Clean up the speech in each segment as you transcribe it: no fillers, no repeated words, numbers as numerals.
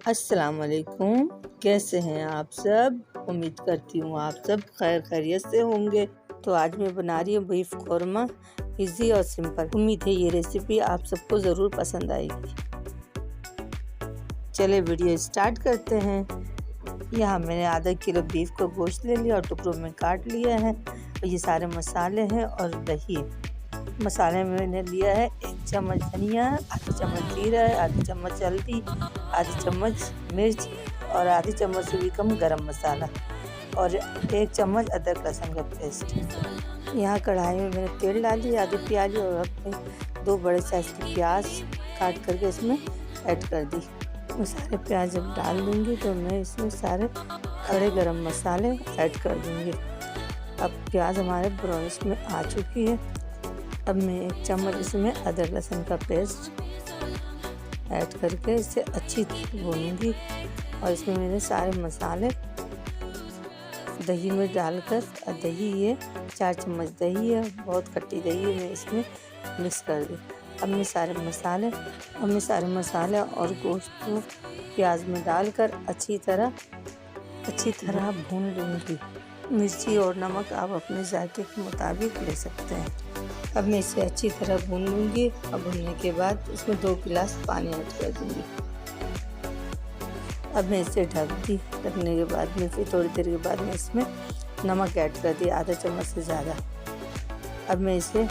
अस्सलाम वालेकुम। कैसे हैं आप सब? उम्मीद करती हूँ आप सब खैर खैरियत से होंगे। तो आज मैं बना रही हूँ बीफ कौरमा, इजी और सिंपल। उम्मीद है ये रेसिपी आप सबको ज़रूर पसंद आएगी। चले वीडियो स्टार्ट करते हैं। यहाँ मैंने आधा किलो बीफ को गोश्त ले लिया और टुकड़ों में काट लिया है। और ये सारे मसाले हैं और दही। मसाले में मैंने लिया है 1 चम्मच धनिया, आधी चम्मच जीरा, आधी चम्मच हल्दी, आधी चम्मच मिर्च और आधी चम्मच से भी कम गरम मसाला और 1 चम्मच अदरक लहसुन का पेस्ट। यहाँ कढ़ाई में मैंने तेल डाली, आधी प्याज और अपने 2 बड़े साइज की प्याज काट करके इसमें ऐड कर दी। मैं सारे प्याज जब डाल दूँगी तो मैं इसमें सारे खड़े गरम मसाले ऐड कर दूँगी। अब प्याज हमारे ब्राउनिश में आ चुकी है। अब मैं 1 चम्मच इसमें अदरक लहसुन का पेस्ट ऐड करके इसे अच्छी तरह भूनूंगी और इसमें मैंने सारे मसाले दही में डालकर, दही ये 4 चम्मच दही है, बहुत खट्टी दही है, मैं इसमें मिक्स कर दी। अब मैं सारे मसाले और गोश्त को प्याज में डालकर अच्छी तरह भून लूँगी। मिर्ची और नमक आप अपने जायके के मुताबिक ले सकते हैं। अब मैं इसे अच्छी तरह भून लूँगी। अब भूनने के बाद इसमें 2 गिलास पानी ऐड कर दूँगी। अब मैं इसे ढकने के बाद में फिर थोड़ी देर के बाद में इसमें नमक ऐड कर दिया, आधा चम्मच से ज़्यादा। अब मैं इसे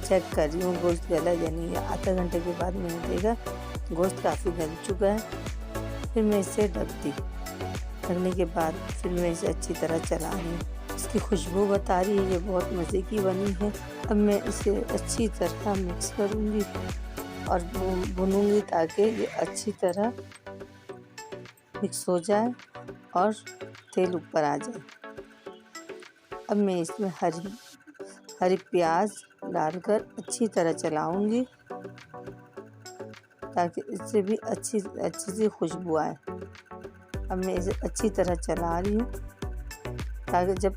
चेक कर रही हूँ गोश्त गला या नहीं। आधा घंटे के बाद मैंने देखा गोश्त काफ़ी गल चुका है। फिर मैं इसे ढकने के बाद फिर मैं इसे अच्छी तरह चला रही हूँ। इसकी खुशबू बता रही है, ये बहुत मज़े की बनी है। अब मैं इसे अच्छी तरह मिक्स करूँगी और भूनूंगी ताकि ये अच्छी तरह मिक्स हो जाए और तेल ऊपर आ जाए। अब मैं इसमें हरी प्याज डालकर अच्छी तरह चलाऊँगी ताकि इससे भी अच्छी सी खुशबू आए। अब मैं इसे अच्छी तरह चला रही हूँ ताकि जब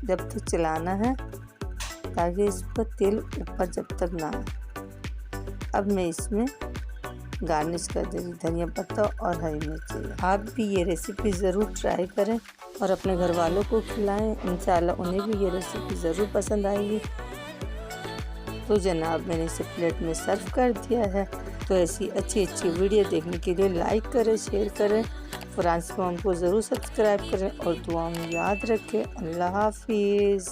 तक चलाना है ताकि इस पर तेल ऊपर जब तक ना आए। अब मैं इसमें गार्निश कर दूँगी धनिया पत्ता और हरी मिर्ची। आप भी ये रेसिपी ज़रूर ट्राई करें और अपने घर वालों को खिलाएं। इंशाल्लाह उन्हें भी ये रेसिपी ज़रूर पसंद आएगी। तो जनाब मैंने इसे प्लेट में सर्व कर दिया है। तो ऐसी अच्छी वीडियो देखने के लिए लाइक करें, शेयर करें, फ्रांस को हमको ज़रूर सब्सक्राइब करें और दुआ में याद रखें। अल्लाह हाफिज़।